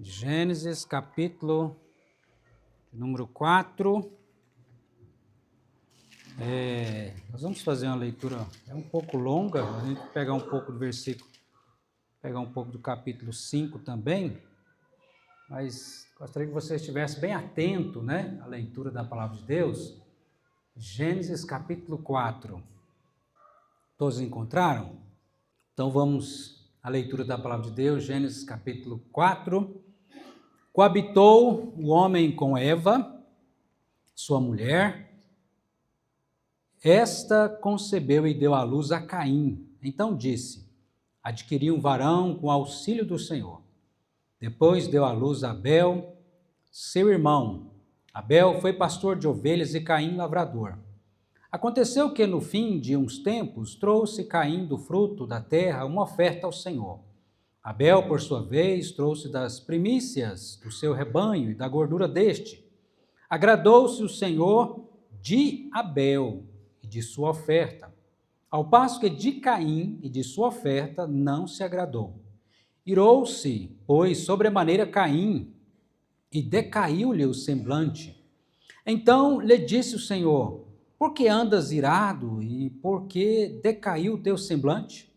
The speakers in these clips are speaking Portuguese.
Gênesis, capítulo número 4. Nós vamos fazer uma leitura, um pouco longa, a gente pegar um pouco do versículo, pegar um pouco do capítulo 5 também, mas gostaria que você estivesse bem atento, à leitura da palavra de Deus. Gênesis, capítulo 4. Todos encontraram? Então vamos à leitura da palavra de Deus, Gênesis, capítulo 4. Coabitou o homem com Eva, sua mulher. Esta concebeu e deu à luz a Caim. Então disse: adquiri um varão com auxílio do Senhor. Depois deu à luz a Abel, seu irmão. Abel foi pastor de ovelhas e Caim lavrador. Aconteceu que no fim de uns tempos trouxe Caim do fruto da terra uma oferta ao Senhor. Abel, por sua vez, trouxe das primícias do seu rebanho e da gordura deste. Agradou-se o Senhor de Abel e de sua oferta, ao passo que de Caim e de sua oferta não se agradou. Irou-se, pois, sobremaneira Caim, e decaiu-lhe o semblante. Então lhe disse o Senhor: por que andas irado e por que decaiu o teu semblante?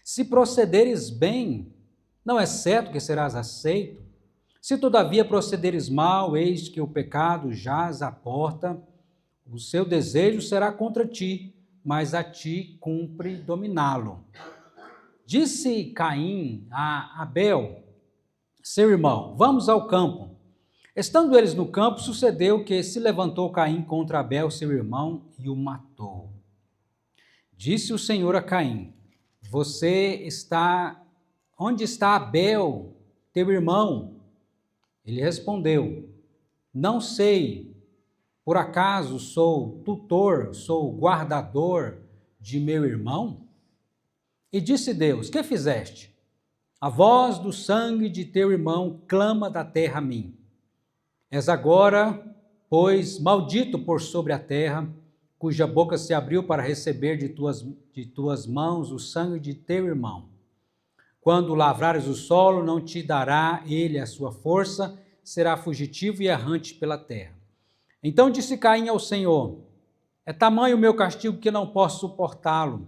Se procederes bem, não é certo que serás aceito? Se todavia procederes mal, eis que o pecado jaz à porta, o seu desejo será contra ti, mas a ti cumpre dominá-lo. Disse Caim a Abel, seu irmão: vamos ao campo. Estando eles no campo, sucedeu que se levantou Caim contra Abel, seu irmão, e o matou. Disse o Senhor a Caim: onde está Abel, teu irmão? Ele respondeu: não sei, por acaso sou tutor, sou guardador de meu irmão? E disse Deus: que fizeste? A voz do sangue de teu irmão clama da terra a mim. És agora, pois, maldito por sobre a terra, cuja boca se abriu para receber de tuas mãos o sangue de teu irmão. Quando lavrares o solo, não te dará ele a sua força, será fugitivo e errante pela terra. Então disse Caim ao Senhor: é tamanho o meu castigo que não posso suportá-lo.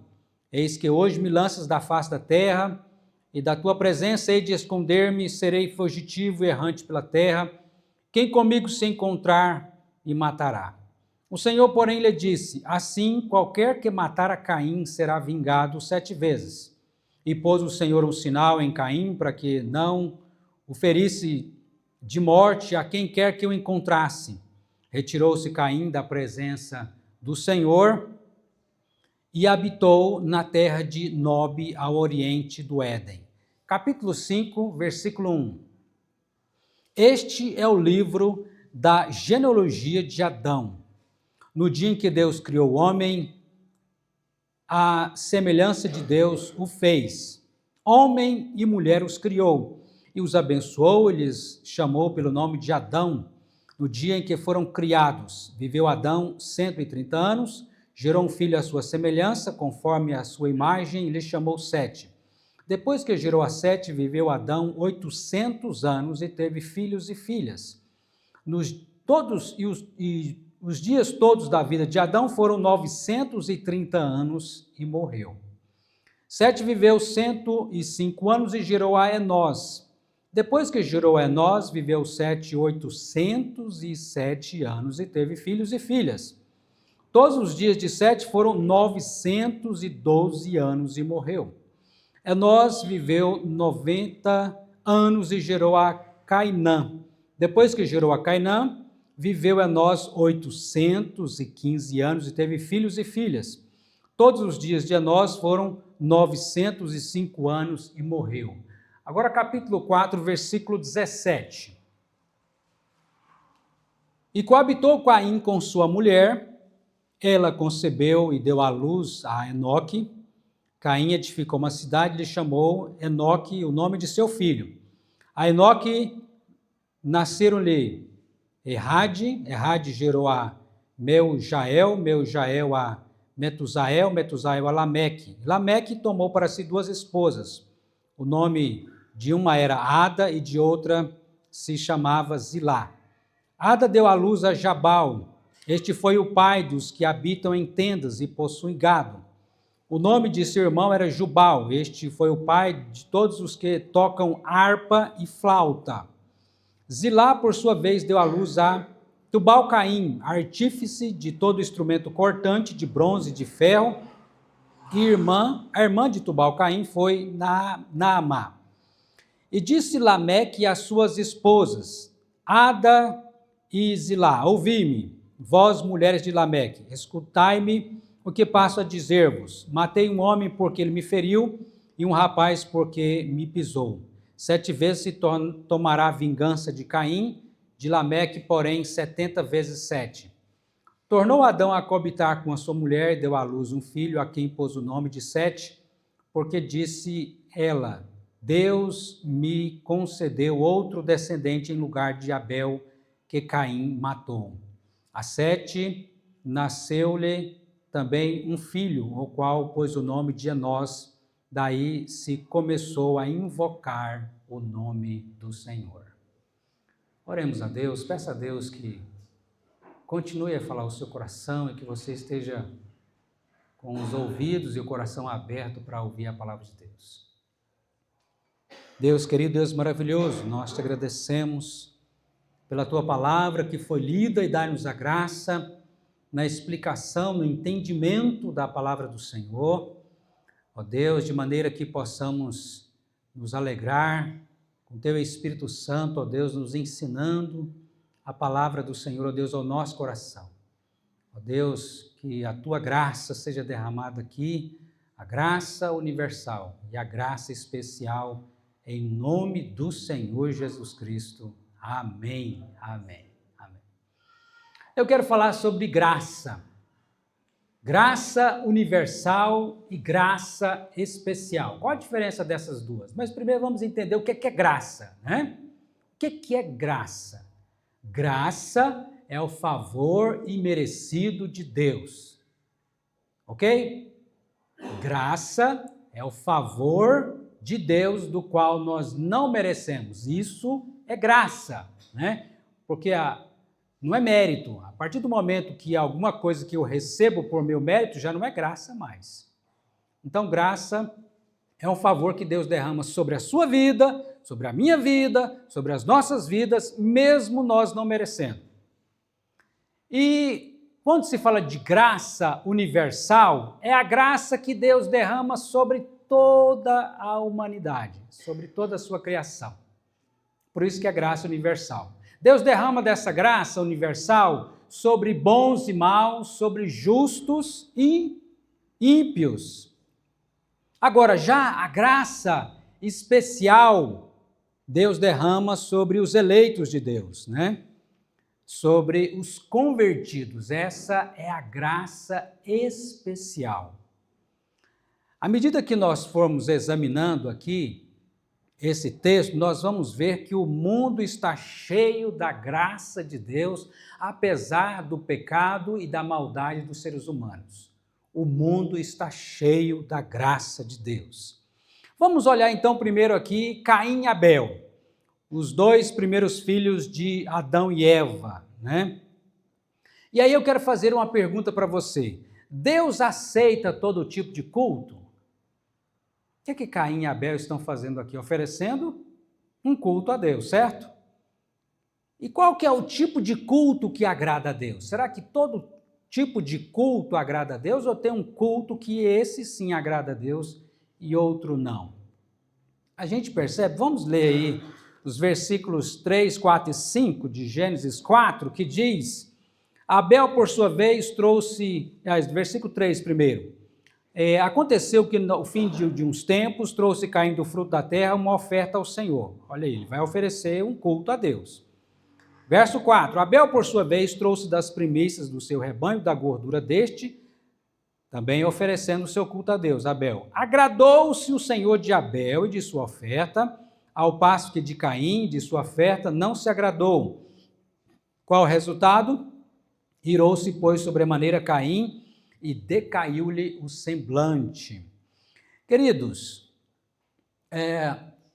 Eis que hoje me lanças da face da terra, e da tua presença hei de esconder-me, serei fugitivo e errante pela terra. Quem comigo se encontrar, me matará. O Senhor, porém, lhe disse: assim, qualquer que matar a Caim será vingado 7 vezes. E pôs o Senhor um sinal em Caim, para que não o ferisse de morte a quem quer que o encontrasse. Retirou-se Caim da presença do Senhor e habitou na terra de Nob, ao oriente do Éden. Capítulo 5, versículo 1. Este é o livro da genealogia de Adão. No dia em que Deus criou o homem, a semelhança de Deus o fez. Homem e mulher os criou, e os abençoou e lhes chamou pelo nome de Adão. No dia em que foram criados, viveu Adão 130 anos, gerou um filho à sua semelhança, conforme a sua imagem, e lhe chamou Sete. Depois que gerou a Sete, viveu Adão 800 anos e teve filhos e filhas. Os dias todos da vida de Adão foram 930 anos e morreu. Sete viveu 105 anos e gerou a Enós. Depois que gerou a Enós, viveu Sete 807 anos e teve filhos e filhas. Todos os dias de Sete foram 912 anos e morreu. Enós viveu 90 anos e gerou a Cainã. Depois que gerou a Cainã, viveu Enós 815 anos e teve filhos e filhas. Todos os dias de Enós foram 905 anos e morreu. Agora capítulo 4, versículo 17. E coabitou Caim com sua mulher, ela concebeu e deu à luz a Enoque. Caim edificou uma cidade e lhe chamou Enoque o nome de seu filho. A Enoque nasceram-lhe Errade gerou a Meujael a Metusael a Lameque. Lameque tomou para si 2 esposas. O nome de uma era Ada e de outra se chamava Zilá. Ada deu à luz a Jabal. Este foi o pai dos que habitam em tendas e possuem gado. O nome de seu irmão era Jubal. Este foi o pai de todos os que tocam harpa e flauta. Zilá, por sua vez, deu à luz a Tubal-Caim, artífice de todo instrumento cortante de bronze e de ferro. E a irmã de Tubal-Caim foi Naamá. E disse Lameque às suas esposas, Ada e Zilá, ouvi-me, vós mulheres de Lameque, escutai-me o que passo a dizer-vos. Matei um homem porque ele me feriu e um rapaz porque me pisou. 7 vezes se tomará vingança de Caim, de Lameque, porém, 70 vezes 7. Tornou Adão a coabitar com a sua mulher e deu à luz um filho, a quem pôs o nome de Sete, porque disse ela, Deus me concedeu outro descendente em lugar de Abel, que Caim matou. A Sete nasceu-lhe também um filho, ao qual pôs o nome de Enós. Daí se começou a invocar o nome do Senhor. Oremos a Deus, peça a Deus que continue a falar o seu coração e que você esteja com os ouvidos e o coração aberto para ouvir a palavra de Deus. Deus querido, Deus maravilhoso, nós te agradecemos pela tua palavra que foi lida e dá-nos a graça na explicação, no entendimento da palavra do Senhor. Ó Deus, de maneira que possamos nos alegrar com teu Espírito Santo, ó Deus, nos ensinando a palavra do Senhor, ó Deus, ao nosso coração. Ó Deus, que a tua graça seja derramada aqui, a graça universal e a graça especial, em nome do Senhor Jesus Cristo. Amém, amém, amém. Eu quero falar sobre graça. Graça universal e graça especial. Qual a diferença dessas duas? Mas primeiro vamos entender o que é graça, né? O que é graça? Graça é o favor imerecido de Deus, ok? Graça é o favor de Deus do qual nós não merecemos. Isso é graça, né? Porque não é mérito. A partir do momento que alguma coisa que eu recebo por meu mérito, já não é graça mais. Então, graça é um favor que Deus derrama sobre a sua vida, sobre a minha vida, sobre as nossas vidas, mesmo nós não merecendo. E quando se fala de graça universal, é a graça que Deus derrama sobre toda a humanidade, sobre toda a sua criação. Por isso que é graça universal. Deus derrama dessa graça universal sobre bons e maus, sobre justos e ímpios. Agora, já a graça especial, Deus derrama sobre os eleitos de Deus, né? Sobre os convertidos. Essa é a graça especial. À medida que nós formos examinando aqui esse texto, nós vamos ver que o mundo está cheio da graça de Deus, apesar do pecado e da maldade dos seres humanos. O mundo está cheio da graça de Deus. Vamos olhar então primeiro aqui Caim e Abel, os dois primeiros filhos de Adão e Eva, né? E aí eu quero fazer uma pergunta para você. Deus aceita todo tipo de culto? O que Caim e Abel estão fazendo aqui? Oferecendo um culto a Deus, certo? E qual que é o tipo de culto que agrada a Deus? Será que todo tipo de culto agrada a Deus ou tem um culto que esse sim agrada a Deus e outro não? A gente percebe, vamos ler aí os versículos 3, 4 e 5 de Gênesis 4, que diz, Abel, por sua vez, trouxe, versículo 3 primeiro, aconteceu que no fim de uns tempos trouxe Caim do fruto da terra uma oferta ao Senhor. Olha aí, ele vai oferecer um culto a Deus. Verso 4, Abel, por sua vez, trouxe das primícias do seu rebanho, da gordura deste, também oferecendo o seu culto a Deus. Abel, agradou-se o Senhor de Abel e de sua oferta, ao passo que de Caim, de sua oferta, não se agradou. Qual o resultado? Irou-se, pois, sobremaneira Caim, e decaiu-lhe o semblante. Queridos,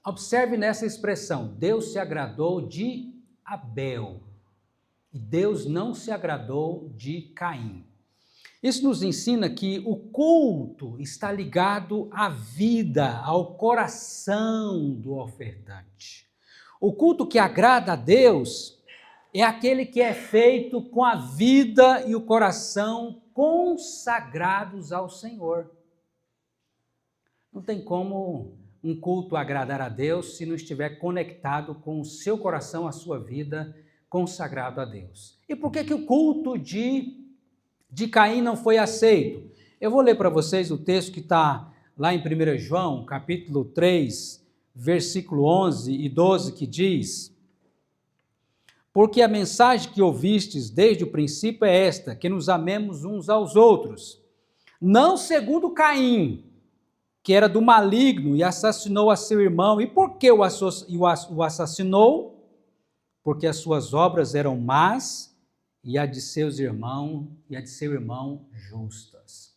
Observe nessa expressão, Deus se agradou de Abel e Deus não se agradou de Caim. Isso nos ensina que o culto está ligado à vida, ao coração do ofertante. O culto que agrada a Deus é aquele que é feito com a vida e o coração consagrados ao Senhor. Não tem como um culto agradar a Deus se não estiver conectado com o seu coração, a sua vida, consagrado a Deus. E por que o culto de Caim não foi aceito? Eu vou ler para vocês o texto que está lá em 1 João, capítulo 3, versículo 11 e 12, que diz: porque a mensagem que ouvistes desde o princípio é esta, que nos amemos uns aos outros, não segundo Caim, que era do maligno e assassinou a seu irmão. E por que o assassinou? Porque as suas obras eram más e a de seu irmão justas.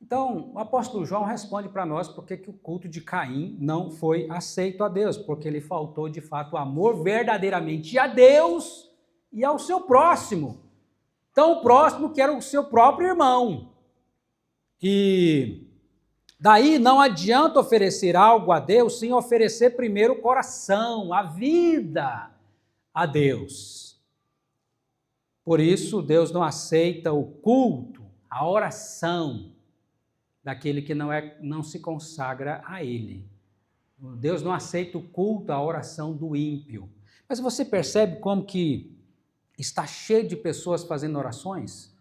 Então, o apóstolo João responde para nós porque que o culto de Caim não foi aceito a Deus, porque ele faltou de fato o amor verdadeiramente a Deus e ao seu próximo. Então, o próximo que era o seu próprio irmão. E daí não adianta oferecer algo a Deus sem oferecer primeiro o coração, a vida a Deus. Por isso, Deus não aceita o culto, a oração daquele que não se consagra a Ele. Deus não aceita o culto, a oração do ímpio. Mas você percebe como que está cheio de pessoas fazendo orações?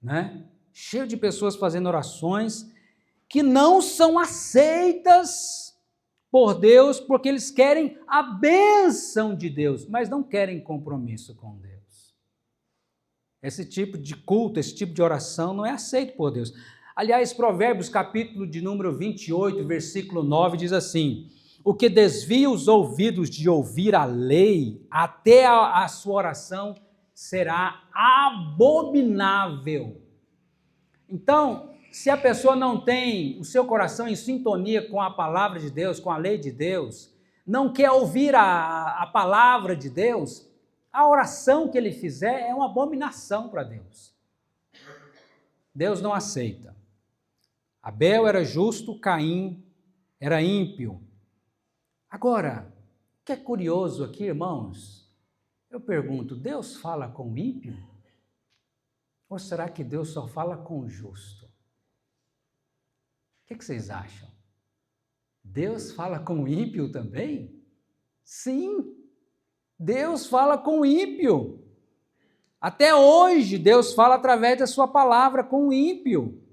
Né? Cheio de pessoas fazendo orações que não são aceitas por Deus, porque eles querem a bênção de Deus, mas não querem compromisso com Deus. Esse tipo de culto, esse tipo de oração não é aceito por Deus. Aliás, Provérbios, capítulo de número 28, versículo 9, diz assim: o que desvia os ouvidos de ouvir a lei, até a sua oração será abominável. Então, se a pessoa não tem o seu coração em sintonia com a palavra de Deus, com a lei de Deus, não quer ouvir a palavra de Deus, a oração que ele fizer é uma abominação para Deus. Deus não aceita. Abel era justo, Caim era ímpio. Agora, o que é curioso aqui, irmãos, eu pergunto, Deus fala com o ímpio? Ou será que Deus só fala com o justo? O que vocês acham? Deus fala com o ímpio também? Sim, Deus fala com o ímpio. Até hoje, Deus fala através da sua palavra com o ímpio,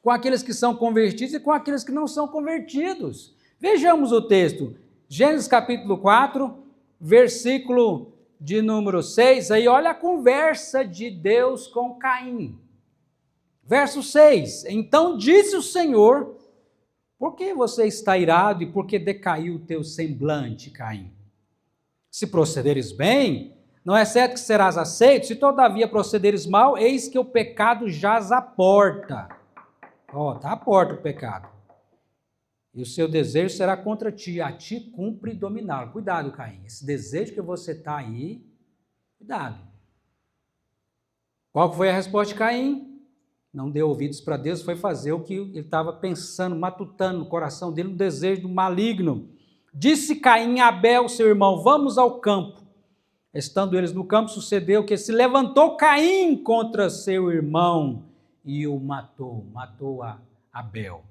com aqueles que são convertidos e com aqueles que não são convertidos. Vejamos o texto, Gênesis capítulo 4, versículo de número 6, aí olha a conversa de Deus com Caim. Verso 6, então disse o Senhor, por que você está irado e por que decaiu o teu semblante, Caim? Se procederes bem, não é certo que serás aceito? Se todavia procederes mal, eis que o pecado jaz à porta. Está à porta o pecado. E o seu desejo será contra ti, a ti cumpre dominá-lo. Cuidado, Caim, esse desejo que você está aí, cuidado. Qual foi a resposta de Caim? Não deu ouvidos para Deus, foi fazer o que ele estava pensando, matutando no coração dele, um desejo do maligno. Disse Caim a Abel, seu irmão, vamos ao campo. Estando eles no campo, sucedeu que se levantou Caim contra seu irmão e o matou a Abel.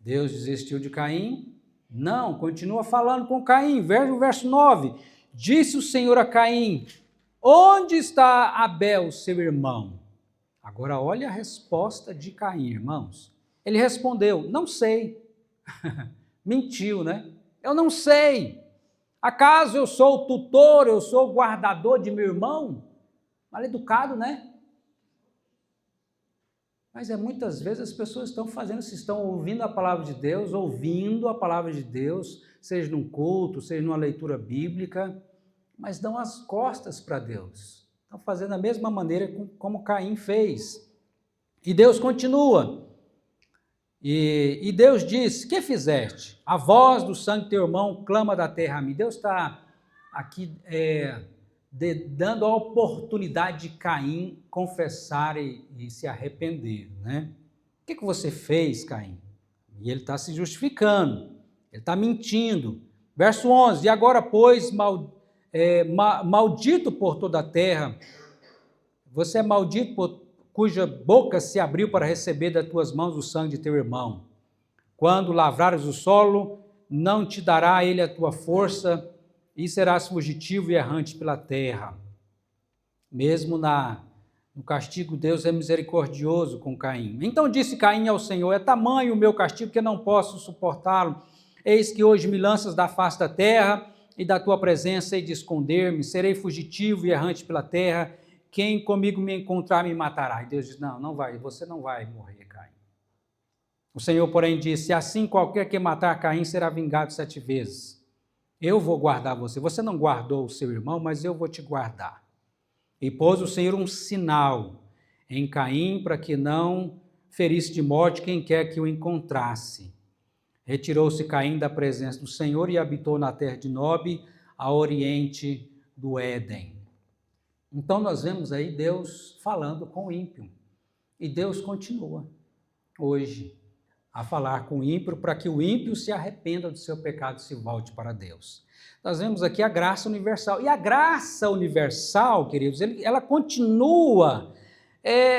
Deus desistiu de Caim? Não, continua falando com Caim. Verso 9, disse o Senhor a Caim, onde está Abel, seu irmão? Agora olha a resposta de Caim, irmãos. Ele respondeu, não sei. Mentiu, né? Eu não sei. Acaso eu sou o tutor, eu sou o guardador de meu irmão? Mal educado, né? Mas muitas vezes as pessoas estão fazendo isso, estão ouvindo a palavra de Deus, seja num culto, seja numa leitura bíblica, mas dão as costas para Deus. Estão fazendo da mesma maneira como Caim fez. E Deus continua. E Deus diz: que fizeste? A voz do sangue do teu irmão clama da terra a mim. Deus está aqui dando a oportunidade de Caim confessar e se arrepender, né? O que você fez, Caim? E ele está se justificando, ele está mentindo. Verso 11: e agora, pois, maldito por toda a terra, você é maldito cuja boca se abriu para receber das tuas mãos o sangue de teu irmão. Quando lavrares o solo, não te dará ele a tua força, e serás fugitivo e errante pela terra. Mesmo no castigo, Deus é misericordioso com Caim. Então disse Caim ao Senhor: é tamanho o meu castigo que não posso suportá-lo. Eis que hoje me lanças da face da terra, e da tua presença hei de esconder-me. Serei fugitivo e errante pela terra. Quem comigo me encontrar me matará. E Deus diz: não vai, você não vai morrer, Caim. O Senhor, porém, disse: assim qualquer que matar Caim será vingado 7 vezes. Eu vou guardar você. Você não guardou o seu irmão, mas eu vou te guardar. E pôs o Senhor um sinal em Caim para que não ferisse de morte quem quer que o encontrasse. Retirou-se Caim da presença do Senhor e habitou na terra de Nob, a oriente do Éden. Então nós vemos aí Deus falando com o ímpio. E Deus continua hoje a falar com o ímpio para que o ímpio se arrependa do seu pecado e se volte para Deus. Nós vemos aqui a graça universal. E a graça universal, queridos, ela continua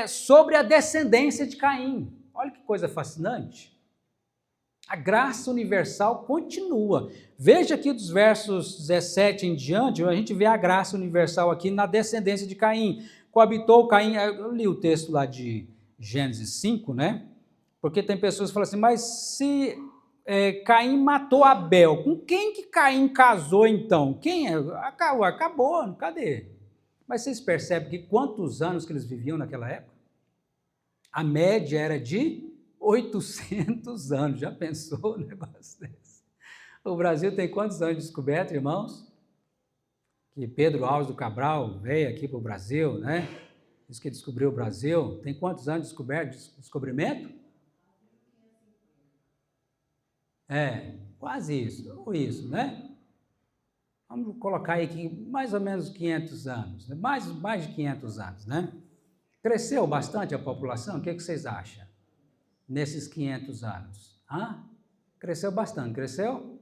sobre a descendência de Caim. Olha que coisa fascinante. A graça universal continua. Veja aqui dos versos 17 em diante, a gente vê a graça universal aqui na descendência de Caim. Coabitou Caim, eu li o texto lá de Gênesis 5, né? Porque tem pessoas que falam assim, mas se Caim matou Abel, com quem que Caim casou então? Quem é? Acabou, cadê? Mas vocês percebem que quantos anos que eles viviam naquela época? A média era de 800 anos, já pensou um negócio desse? O Brasil tem quantos anos de descoberta, irmãos? Que Pedro Alves do Cabral veio aqui para o Brasil, né? Diz que descobriu o Brasil. Tem quantos anos de descobrimento? Quase isso, ou isso, né? Vamos colocar aí que mais ou menos 500 anos, né? mais de 500 anos, né? Cresceu bastante a população? O que vocês acham? Nesses 500 anos. Cresceu bastante, cresceu?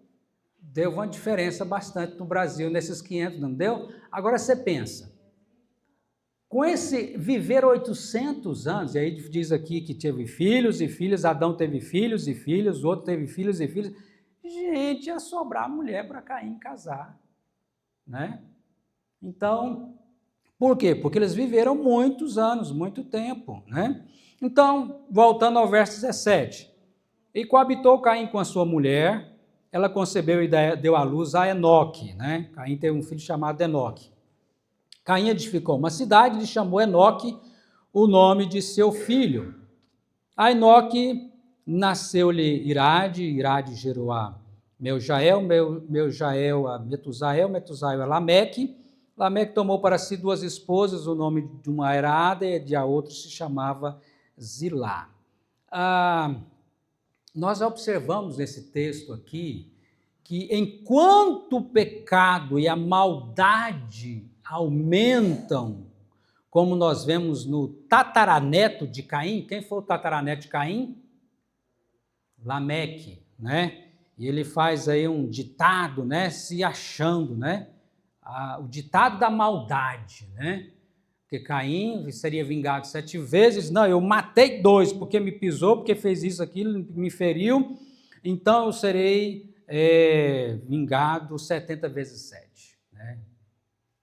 Deu uma diferença bastante no Brasil nesses 500, não deu? Agora você pensa, com esse viver 800 anos, e aí diz aqui que teve filhos e filhas, Adão teve filhos e filhas, o outro teve filhos e filhas, gente, ia sobrar mulher para Caim casar, né? Então, por quê? Porque eles viveram muitos anos, muito tempo, né? Então, voltando ao verso 17, e coabitou Caim com a sua mulher, ela concebeu e deu à luz a Enoque, né? Caim teve um filho chamado Enoque. Caim edificou uma cidade e lhe chamou Enoque o nome de seu filho. A Enoque nasceu-lhe Irade, Irade gerou a Meujael, Meujael a Metusael, Metusael a Lameque. Lameque tomou para si 2 esposas, o nome de uma era Ada e de a outra se chamava Zilá. Nós observamos nesse texto aqui que enquanto o pecado e a maldade aumentam, como nós vemos no tataraneto de Caim. Quem foi o tataraneto de Caim? Lameque, né? E ele faz aí um ditado, né? Se achando, né? O ditado da maldade, né? Porque Caim seria vingado 7 vezes. Não, eu matei 2 porque me pisou, porque fez isso, aquilo, me feriu. Então eu serei vingado 70 vezes 7, né?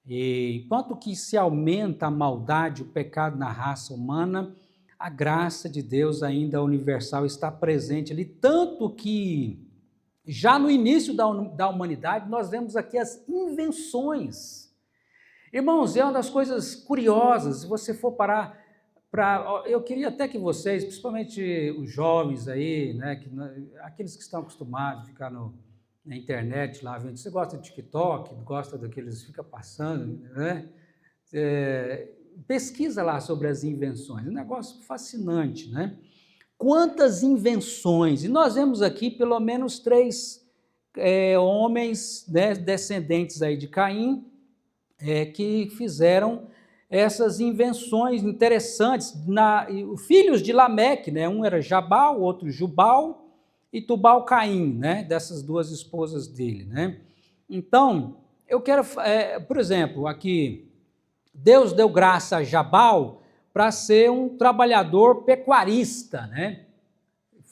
E enquanto que se aumenta a maldade, o pecado na raça humana, a graça de Deus ainda universal está presente ali, tanto que já no início da humanidade nós vemos aqui as invenções. Irmãos, é uma das coisas curiosas, se você for parar eu queria até que vocês, principalmente os jovens aí, né, aqueles que estão acostumados a ficar na internet lá vendo, você gosta de TikTok, gosta daqueles que fica passando, né? Pesquisa lá sobre as invenções, é um negócio fascinante, né? quantas invenções! E nós vemos aqui pelo menos 3 homens, né, descendentes aí de Caim, que fizeram essas invenções interessantes, filhos de Lameque, né? Um era Jabal, o outro Jubal, e Tubal-Caim, né? Dessas 2 esposas dele, né? Então, eu quero, por exemplo, aqui, Deus deu graça a Jabal para ser um trabalhador pecuarista, né?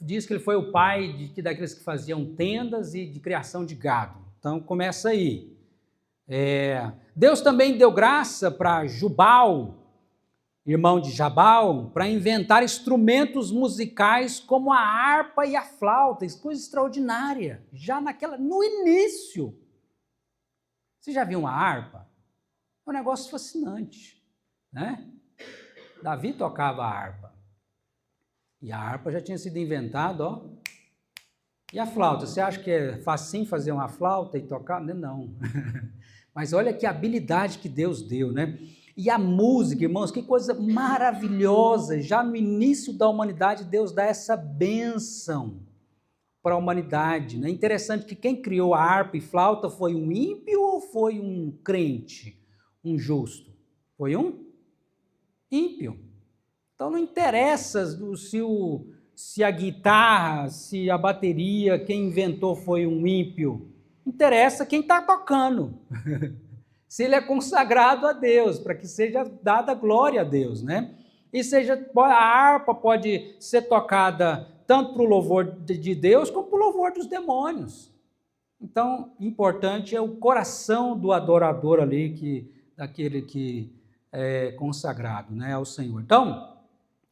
Diz que ele foi o pai daqueles que faziam tendas e de criação de gado. Então, começa aí. Deus também deu graça para Jubal, irmão de Jabal, para inventar instrumentos musicais como a harpa e a flauta, coisa extraordinária, já no início. Você já viu uma harpa? É um negócio fascinante, né? Davi tocava a harpa. E a harpa já tinha sido inventada, ó. E a flauta? Você acha que é facinho fazer uma flauta e tocar? Não. Mas olha que habilidade que Deus deu, né? E a música, irmãos, que coisa maravilhosa. Já no início da humanidade, Deus dá essa bênção para a humanidade, né? Interessante que quem criou a harpa e flauta foi um ímpio ou foi um crente, um justo? Foi um ímpio. Então não interessa se a guitarra, se a bateria, quem inventou foi um ímpio. Interessa quem está tocando. Se ele é consagrado a Deus, para que seja dada glória a Deus, né? E a harpa pode ser tocada tanto para o louvor de Deus, como para o louvor dos demônios. Então, importante é o coração do adorador ali, daquele que é consagrado, né, ao Senhor. Então,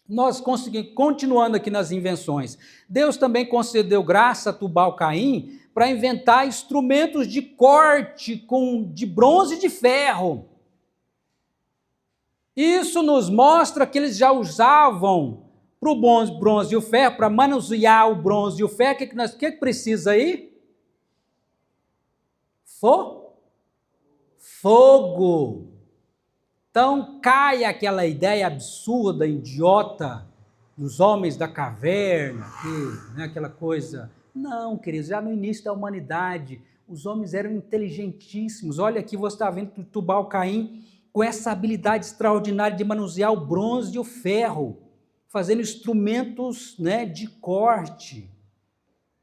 nós continuando aqui nas invenções, Deus também concedeu graça a Tubal-Caim para inventar instrumentos de corte de bronze e de ferro. Isso nos mostra que eles já usavam para o bronze e o ferro, para manusear o bronze e o ferro, o que precisa aí? Fogo. Então cai aquela ideia absurda, idiota, dos homens da caverna, né, aquela coisa. Não, queridos, já no início da humanidade, os homens eram inteligentíssimos. Olha aqui, você está vendo Tubal-Caim com essa habilidade extraordinária de manusear o bronze e o ferro, fazendo instrumentos, né, de corte.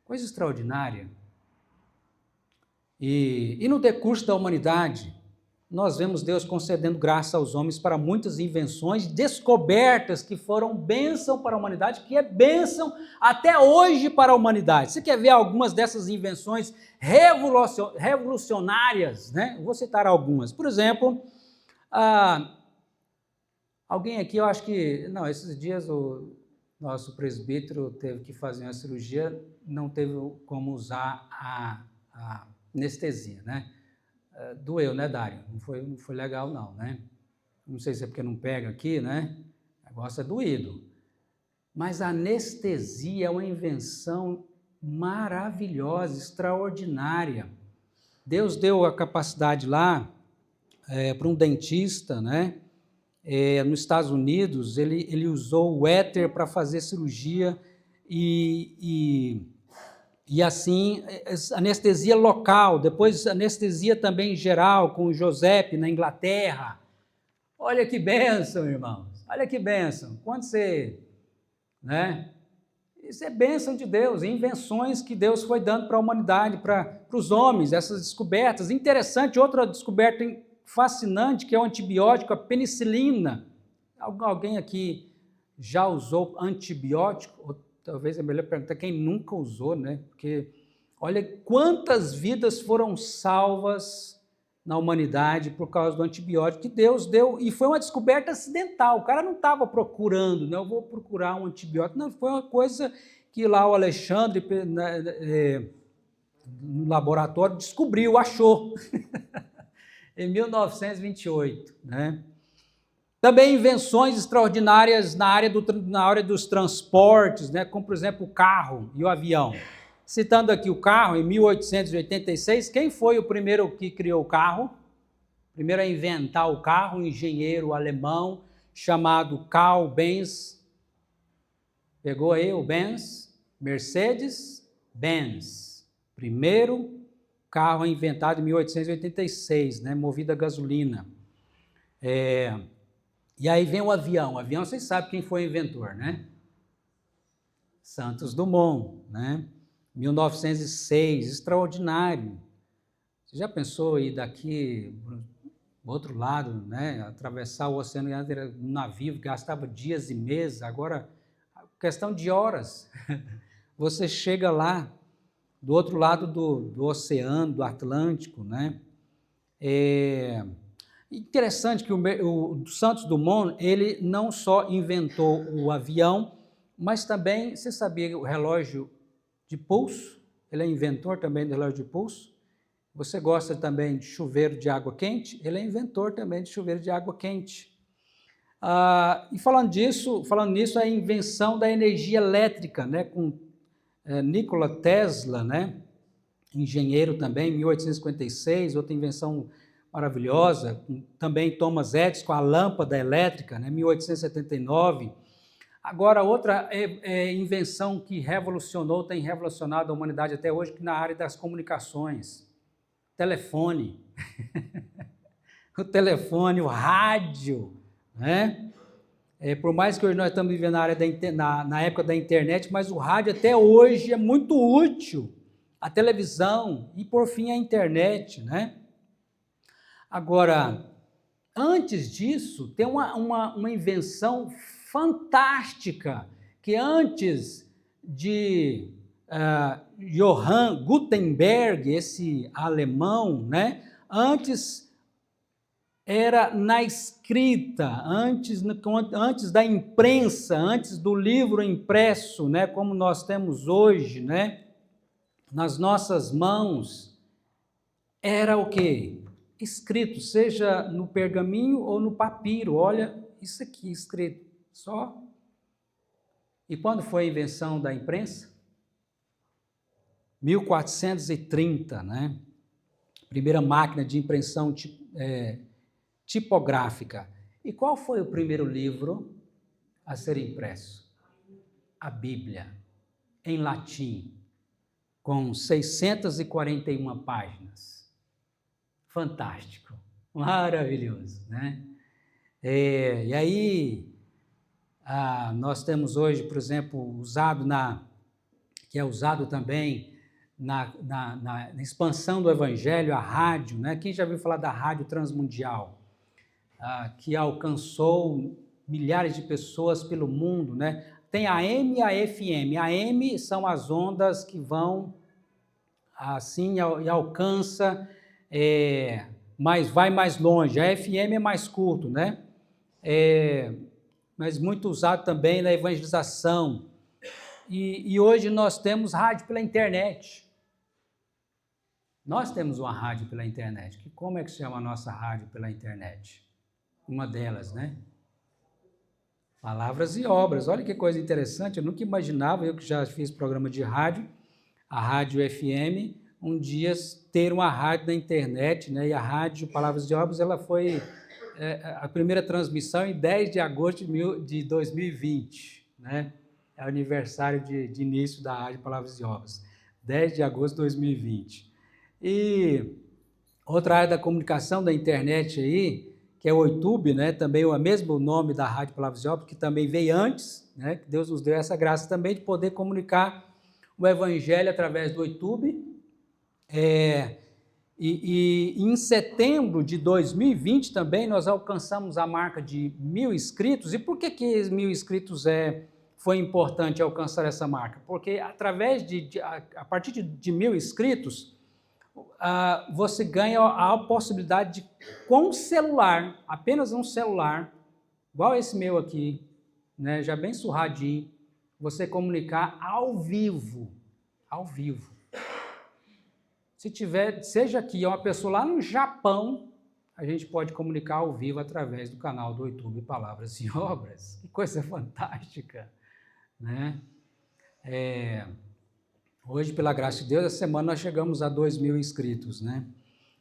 Coisa extraordinária. E no decurso da humanidade, nós vemos Deus concedendo graça aos homens para muitas invenções, descobertas que foram bênção para a humanidade, que é bênção até hoje para a humanidade. Você quer ver algumas dessas invenções revolucionárias, né? Eu vou citar algumas. Por exemplo, alguém aqui, eu acho que, esses dias o nosso presbítero teve que fazer uma cirurgia, não teve como usar a anestesia, né? Doeu, né, Dário? Não foi legal, não, né? Não sei se é porque não pega aqui, né? O negócio é doído. Mas a anestesia é uma invenção maravilhosa, extraordinária. Deus deu a capacidade lá para um dentista, né? Nos Estados Unidos, ele usou o éter para fazer cirurgia e assim, anestesia local, depois anestesia também geral, com o Giuseppe na Inglaterra. Olha que bênção, irmãos, olha que bênção. Quando você, né? Isso é bênção de Deus, invenções que Deus foi dando para a humanidade, para os homens, essas descobertas. Interessante, outra descoberta fascinante, que é o antibiótico, a penicilina. Alguém aqui já usou antibiótico? Talvez é melhor perguntar quem nunca usou, né? Porque olha quantas vidas foram salvas na humanidade por causa do antibiótico que Deus deu, e foi uma descoberta acidental. O cara não estava procurando, né? Eu vou procurar um antibiótico. Não, foi uma coisa que lá o Alexandre, no laboratório, descobriu, achou, em 1928, né? Também invenções extraordinárias na área dos transportes, né? Como, por exemplo, o carro e o avião. Citando aqui o carro, em 1886, quem foi o primeiro que criou o carro? Primeiro a inventar o carro, um engenheiro alemão chamado Carl Benz. Pegou aí o Benz, Mercedes-Benz, primeiro carro inventado em 1886, né, movido a gasolina. E aí vem o avião. O avião, vocês sabem quem foi o inventor, né? Santos Dumont, né? 1906, extraordinário. Você já pensou em ir daqui do outro lado, né? Atravessar o oceano num navio que gastava dias e meses, agora, questão de horas. Você chega lá, do outro lado do oceano, do Atlântico, né? Interessante que o Santos Dumont, ele não só inventou o avião, mas também, você sabia, o relógio de pulso, ele é inventor também do relógio de pulso. Você gosta também de chuveiro de água quente? Ele é inventor também de chuveiro de água quente. E falando nisso, a invenção da energia elétrica, né, com Nikola Tesla, né, engenheiro também, em 1856, outra invenção maravilhosa, também Thomas Edison com a lâmpada elétrica, né, 1879. Agora, outra invenção que revolucionou, tem revolucionado a humanidade até hoje, que na área das comunicações. Telefone. O telefone, o rádio, né? Por mais que hoje nós estamos vivendo na época da internet, mas o rádio até hoje é muito útil. A televisão e, por fim, a internet, né? Agora, antes disso, tem uma invenção fantástica, que antes de Johann Gutenberg, esse alemão, né? Antes era na escrita, antes da imprensa, antes do livro impresso, né? Como nós temos hoje, né? Nas nossas mãos, era o quê? Escrito, seja no pergaminho ou no papiro. Olha, isso aqui escrito, só. E quando foi a invenção da imprensa? 1430, né? Primeira máquina de impressão tipográfica. E qual foi o primeiro livro a ser impresso? A Bíblia, em latim, com 641 páginas. Fantástico, maravilhoso, né? E aí, nós temos hoje, por exemplo, que é usado também na expansão do Evangelho, a rádio, né? Quem já ouviu falar da Rádio Transmundial? Que alcançou milhares de pessoas pelo mundo, né? Tem a AM e a FM. A AM são as ondas que vão assim e alcança, mas vai mais longe. A FM é mais curto, né? Mas muito usado também na evangelização. E hoje nós temos rádio pela internet. Nós temos uma rádio pela internet. Como é que se chama a nossa rádio pela internet? Uma delas, né? Palavras e Obras. Olha que coisa interessante, eu nunca imaginava, eu que já fiz programa de rádio, a Rádio FM, um dia ter uma rádio na internet, né? E a Rádio Palavras e Obras, ela foi a primeira transmissão em 10 de agosto de 2020, né? É o aniversário de início da Rádio Palavras e Obras, 10 de agosto de 2020. E outra área da comunicação da internet aí, que é o YouTube, né? Também o mesmo nome da Rádio Palavras e Obras, que também veio antes, né? Que Deus nos deu essa graça também de poder comunicar o Evangelho através do YouTube. E em setembro de 2020 também nós alcançamos a marca de 1.000 inscritos. E por que 1.000 inscritos foi importante alcançar essa marca? Porque a partir de 1.000 inscritos, você ganha a possibilidade de, com um celular, apenas um celular, igual esse meu aqui, né, já bem surradinho, você comunicar ao vivo. Seja aqui uma pessoa lá no Japão, a gente pode comunicar ao vivo através do canal do YouTube Palavras e Obras. Que coisa fantástica, né? Hoje, pela graça de Deus, essa semana nós chegamos a 2.000 inscritos, né?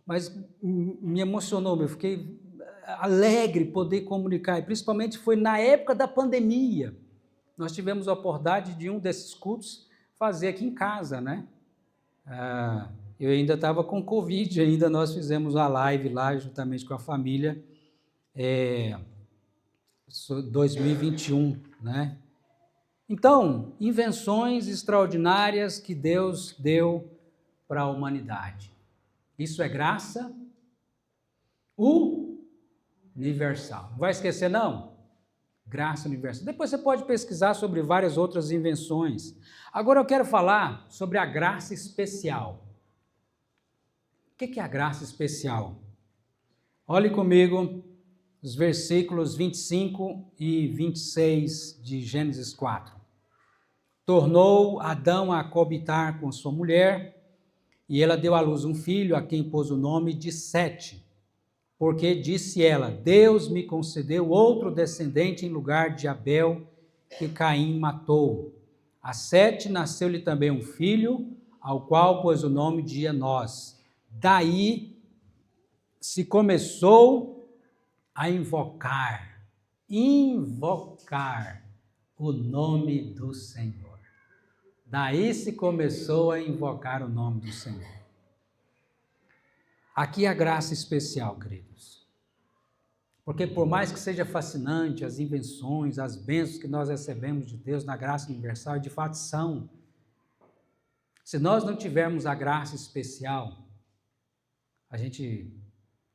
Mas me emocionou, eu fiquei alegre poder comunicar, e principalmente foi na época da pandemia. nós tivemos a oportunidade de um desses cultos fazer aqui em casa, né? Eu ainda estava com Covid, ainda nós fizemos a live lá juntamente com a família, 2021, né? Então, invenções extraordinárias que Deus deu para a humanidade. Isso é graça universal. Não vai esquecer, não? Graça universal. Depois você pode pesquisar sobre várias outras invenções. Agora eu quero falar sobre a graça especial. O que é a graça especial? Olhe comigo os versículos 25 e 26 de Gênesis 4. Tornou Adão a coabitar com sua mulher, e ela deu à luz um filho, a quem pôs o nome de Sete, porque disse ela: Deus me concedeu outro descendente em lugar de Abel, que Caim matou. A Sete nasceu-lhe também um filho, ao qual pôs o nome de Enós. Daí se começou a invocar o nome do Senhor. Daí se começou a invocar o nome do Senhor. Aqui a graça especial, queridos. Porque por mais que seja fascinante as invenções, as bênçãos que nós recebemos de Deus na graça universal, de fato são. Se nós não tivermos a graça especial,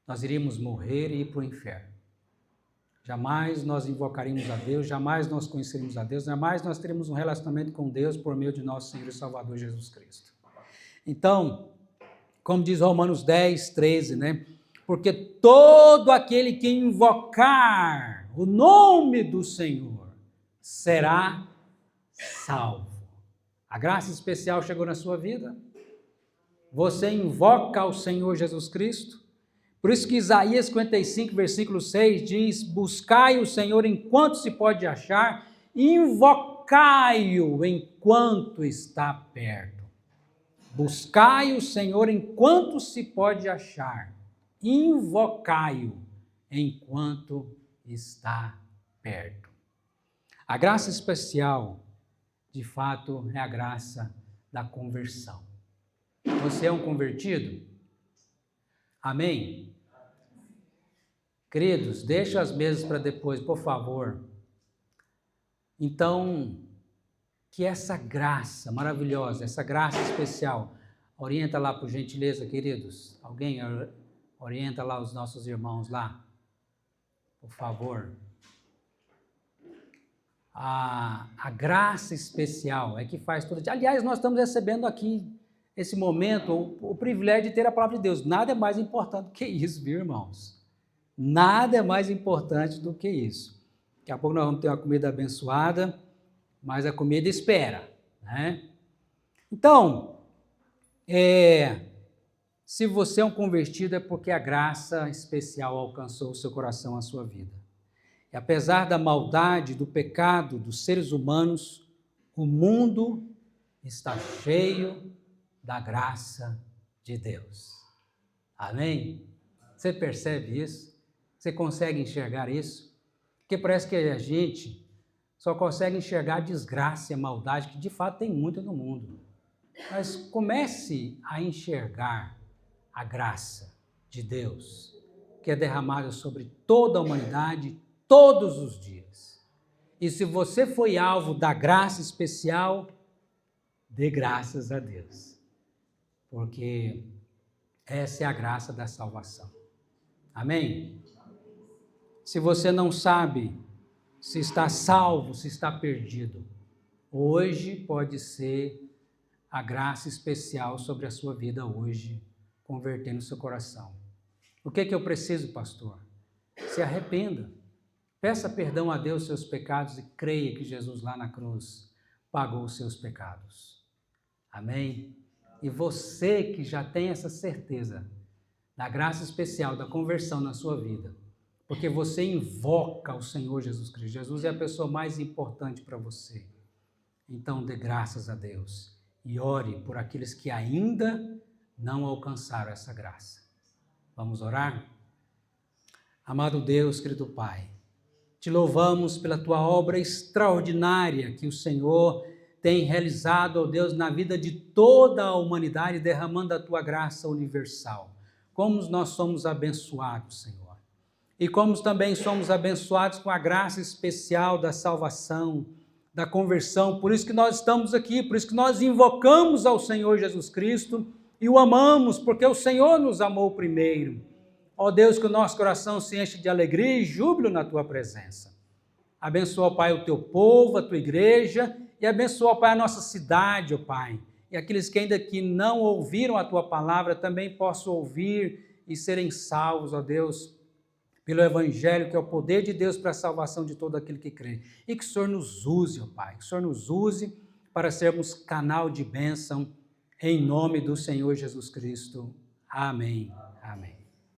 nós iríamos morrer e ir para o inferno. Jamais nós invocaríamos a Deus, jamais nós conheceríamos a Deus, jamais nós teríamos um relacionamento com Deus por meio de nosso Senhor e Salvador Jesus Cristo. Então, como diz Romanos 10, 13, né? Porque todo aquele que invocar o nome do Senhor será salvo. A graça especial chegou na sua vida? Você invoca o Senhor Jesus Cristo? Por isso que Isaías 55, versículo 6 diz: buscai o Senhor enquanto se pode achar, invocai-o enquanto está perto. Buscai o Senhor enquanto se pode achar, invocai-o enquanto está perto. A graça especial, de fato, é a graça da conversão. Você é um convertido? Amém? Queridos, deixa as mesas para depois, por favor. Então, que essa graça maravilhosa, essa graça especial, orienta lá por gentileza, queridos. Alguém orienta lá os nossos irmãos lá, por favor. A graça especial é que faz tudo. Aliás, nós estamos recebendo aqui, esse momento, o privilégio de ter a palavra de Deus. Nada é mais importante do que isso, viu, irmãos? Nada é mais importante do que isso. Daqui a pouco nós vamos ter uma comida abençoada, mas a comida espera, né? Então, se você é um convertido, é porque a graça especial alcançou o seu coração, a sua vida. E apesar da maldade, do pecado dos seres humanos, o mundo está cheio da graça de Deus. Amém? Você percebe isso? Você consegue enxergar isso? Porque parece que a gente só consegue enxergar a desgraça e a maldade, que de fato tem muito no mundo. Mas comece a enxergar a graça de Deus, que é derramada sobre toda a humanidade, todos os dias. E se você foi alvo da graça especial, dê graças a Deus, porque essa é a graça da salvação. Amém? Se você não sabe se está salvo, se está perdido, hoje pode ser a graça especial sobre a sua vida hoje, convertendo o seu coração. O que eu preciso, pastor? Se arrependa. Peça perdão a Deus seus pecados e creia que Jesus lá na cruz pagou os seus pecados. Amém? E você que já tem essa certeza da graça especial, da conversão na sua vida, porque você invoca o Senhor Jesus Cristo. Jesus é a pessoa mais importante para você. Então dê graças a Deus e ore por aqueles que ainda não alcançaram essa graça. Vamos orar? Amado Deus, querido Pai, Te louvamos pela tua obra extraordinária que o Senhor tem realizado, ó Deus, na vida de toda a humanidade, derramando a tua graça universal. Como nós somos abençoados, Senhor. E como também somos abençoados com a graça especial da salvação, da conversão. Por isso que nós estamos aqui, por isso que nós invocamos ao Senhor Jesus Cristo e o amamos, porque o Senhor nos amou primeiro. Ó Deus, que o nosso coração se enche de alegria e júbilo na tua presença. Abençoa, ó Pai, o teu povo, a tua igreja, e abençoa, ó Pai, a nossa cidade, ó Pai. E aqueles que ainda que não ouviram a tua palavra também possam ouvir e serem salvos, ó Deus, pelo Evangelho, que é o poder de Deus para a salvação de todo aquele que crê. E que o Senhor nos use, ó Pai, que o Senhor nos use para sermos canal de bênção, em nome do Senhor Jesus Cristo. Amém. Amém.